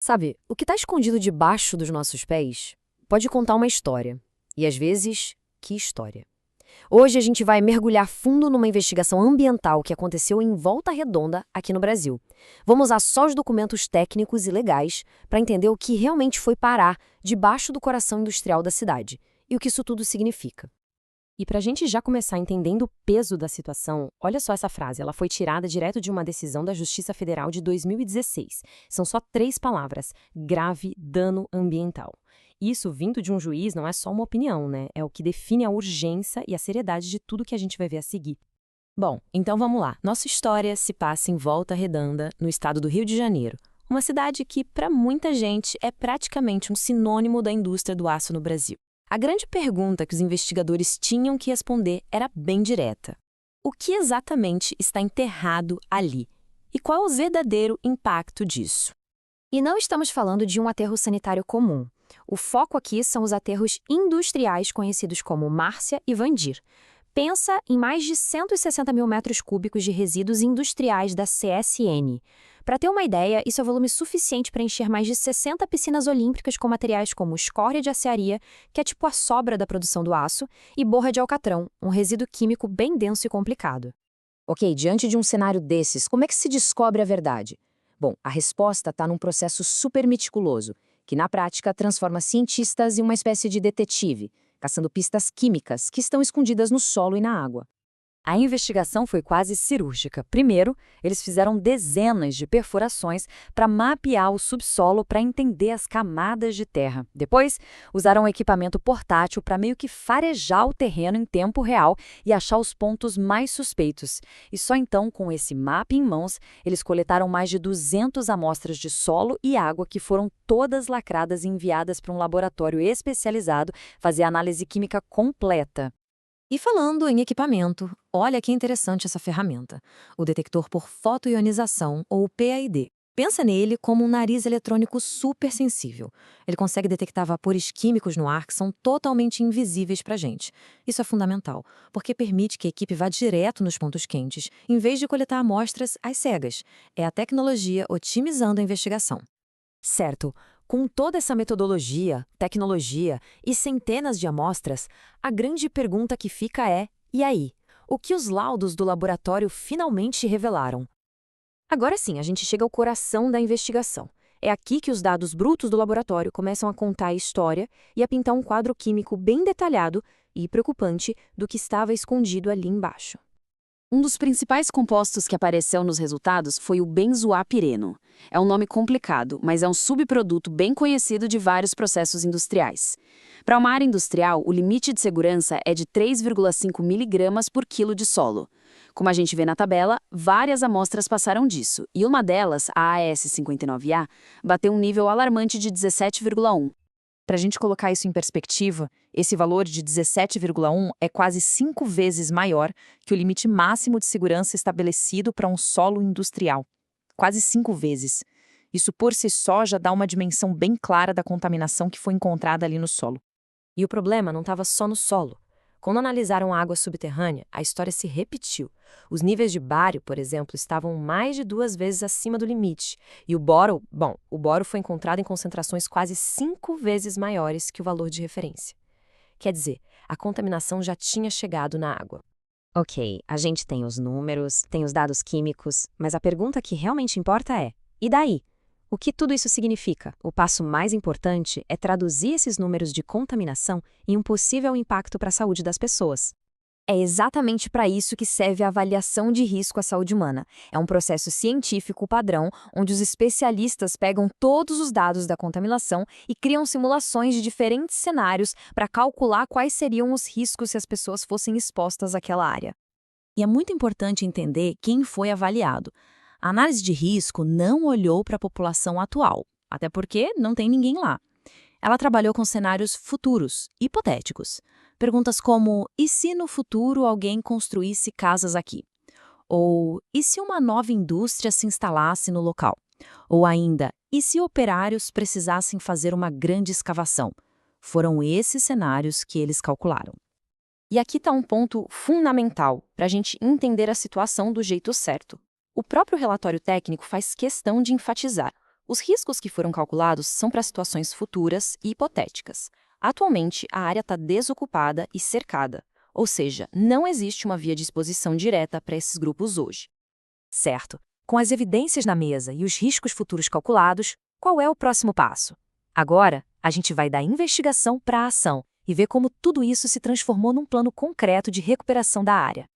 Sabe, o que está escondido debaixo dos nossos pés pode contar uma história. E às vezes, que história? Hoje a gente vai mergulhar fundo numa investigação ambiental que aconteceu em Volta Redonda, aqui no Brasil. Vamos usar só os documentos técnicos e legais para entender o que realmente foi parar debaixo do coração industrial da cidade e o que isso tudo significa. E para a gente já começar entendendo o peso da situação, olha só essa frase, ela foi tirada direto de uma decisão da Justiça Federal de 2016. São só 3 palavras: grave dano ambiental. Isso, vindo de um juiz, não é só uma opinião, né? É o que define a urgência e a seriedade de tudo que a gente vai ver a seguir. Bom, então vamos lá. Nossa história se passa em Volta Redonda, no estado do Rio de Janeiro. Uma cidade que, para muita gente, é praticamente um sinônimo da indústria do aço no Brasil. A grande pergunta que os investigadores tinham que responder era bem direta: o que exatamente está enterrado ali? E qual é o verdadeiro impacto disso? E não estamos falando de um aterro sanitário comum. O foco aqui são os aterros industriais conhecidos como Márcia e Vandir. Pensa em mais de 160 mil metros cúbicos de resíduos industriais da CSN. Para ter uma ideia, isso é volume suficiente para encher mais de 60 piscinas olímpicas com materiais como escória de aciaria, que é tipo a sobra da produção do aço, e borra de alcatrão, um resíduo químico bem denso e complicado. Ok, diante de um cenário desses, como é que se descobre a verdade? Bom, a resposta está num processo super meticuloso, que na prática transforma cientistas em uma espécie de detetive, caçando pistas químicas que estão escondidas no solo e na água. A investigação foi quase cirúrgica. Primeiro, eles fizeram dezenas de perfurações para mapear o subsolo para entender as camadas de terra. Depois, usaram um equipamento portátil para meio que farejar o terreno em tempo real e achar os pontos mais suspeitos. E só então, com esse mapa em mãos, eles coletaram mais de 200 amostras de solo e água que foram todas lacradas e enviadas para um laboratório especializado fazer análise química completa. E falando em equipamento, olha que interessante essa ferramenta, o detector por fotoionização, ou PAID. Pensa nele como um nariz eletrônico super sensível. Ele consegue detectar vapores químicos no ar que são totalmente invisíveis para a gente. Isso é fundamental, porque permite que a equipe vá direto nos pontos quentes, em vez de coletar amostras às cegas. É a tecnologia otimizando a investigação. Certo. Com toda essa metodologia, tecnologia e centenas de amostras, a grande pergunta que fica é: e aí? O que os laudos do laboratório finalmente revelaram? Agora sim, a gente chega ao coração da investigação. É aqui que os dados brutos do laboratório começam a contar a história e a pintar um quadro químico bem detalhado e preocupante do que estava escondido ali embaixo. Um dos principais compostos que apareceu nos resultados foi o benzoapireno. É um nome complicado, mas é um subproduto bem conhecido de vários processos industriais. Para uma área industrial, o limite de segurança é de 3,5 miligramas por quilo de solo. Como a gente vê na tabela, várias amostras passaram disso, e uma delas, a AS59A, bateu um nível alarmante de 17,1. Para a gente colocar isso em perspectiva, esse valor de 17,1 é quase 5 vezes maior que o limite máximo de segurança estabelecido para um solo industrial. Quase 5 vezes. Isso por si só já dá uma dimensão bem clara da contaminação que foi encontrada ali no solo. E o problema não estava só no solo. Quando analisaram a água subterrânea, a história se repetiu. Os níveis de bário, por exemplo, estavam mais de 2 vezes acima do limite. E o boro foi encontrado em concentrações quase 5 vezes maiores que o valor de referência. Quer dizer, a contaminação já tinha chegado na água. Ok, a gente tem os números, tem os dados químicos, mas a pergunta que realmente importa é: e daí? O que tudo isso significa? O passo mais importante é traduzir esses números de contaminação em um possível impacto para a saúde das pessoas. É exatamente para isso que serve a avaliação de risco à saúde humana. É um processo científico padrão, onde os especialistas pegam todos os dados da contaminação e criam simulações de diferentes cenários para calcular quais seriam os riscos se as pessoas fossem expostas àquela área. E é muito importante entender quem foi avaliado. A análise de risco não olhou para a população atual, até porque não tem ninguém lá. Ela trabalhou com cenários futuros, hipotéticos. Perguntas como: e se no futuro alguém construísse casas aqui? Ou e se uma nova indústria se instalasse no local? Ou ainda, e se operários precisassem fazer uma grande escavação? Foram esses cenários que eles calcularam. E aqui está um ponto fundamental para a gente entender a situação do jeito certo. O próprio relatório técnico faz questão de enfatizar: Os riscos que foram calculados são para situações futuras e hipotéticas. Atualmente, a área está desocupada e cercada, ou seja, não existe uma via de exposição direta para esses grupos hoje. Certo. Com as evidências na mesa e os riscos futuros calculados, qual é o próximo passo? Agora, a gente vai da investigação para a ação e ver como tudo isso se transformou num plano concreto de recuperação da área.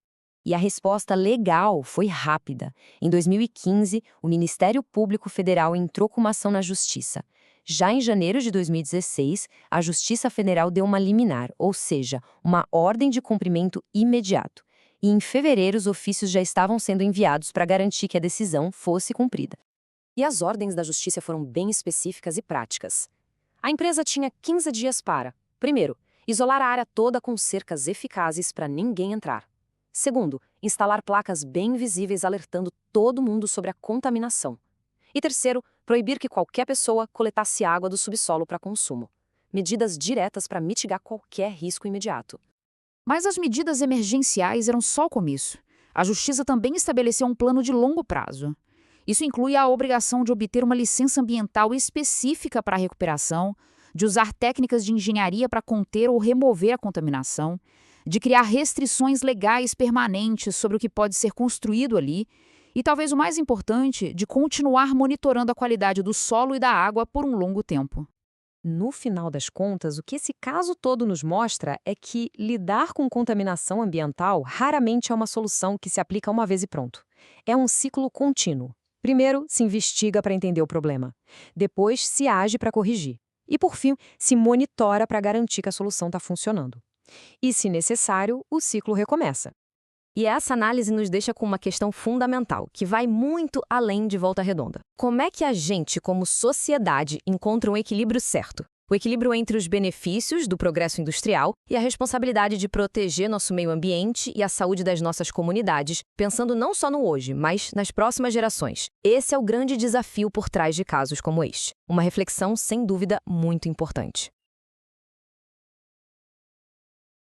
E a resposta legal foi rápida. Em 2015, o Ministério Público Federal entrou com uma ação na Justiça. Já em janeiro de 2016, a Justiça Federal deu uma liminar, ou seja, uma ordem de cumprimento imediato. E em fevereiro, os ofícios já estavam sendo enviados para garantir que a decisão fosse cumprida. E as ordens da Justiça foram bem específicas e práticas. A empresa tinha 15 dias para, primeiro, isolar a área toda com cercas eficazes para ninguém entrar. Segundo, instalar placas bem visíveis alertando todo mundo sobre a contaminação. E terceiro, proibir que qualquer pessoa coletasse água do subsolo para consumo. Medidas diretas para mitigar qualquer risco imediato. Mas as medidas emergenciais eram só o começo. A Justiça também estabeleceu um plano de longo prazo. Isso inclui a obrigação de obter uma licença ambiental específica para a recuperação, de usar técnicas de engenharia para conter ou remover a contaminação, de criar restrições legais permanentes sobre o que pode ser construído ali e, talvez o mais importante, de continuar monitorando a qualidade do solo e da água por um longo tempo. No final das contas, o que esse caso todo nos mostra é que lidar com contaminação ambiental raramente é uma solução que se aplica uma vez e pronto. É um ciclo contínuo. Primeiro, se investiga para entender o problema. Depois, se age para corrigir. E, por fim, se monitora para garantir que a solução está funcionando. E, se necessário, o ciclo recomeça. E essa análise nos deixa com uma questão fundamental, que vai muito além de Volta Redonda. Como é que a gente, como sociedade, encontra um equilíbrio certo? O equilíbrio entre os benefícios do progresso industrial e a responsabilidade de proteger nosso meio ambiente e a saúde das nossas comunidades, pensando não só no hoje, mas nas próximas gerações. Esse é o grande desafio por trás de casos como este. Uma reflexão, sem dúvida, muito importante.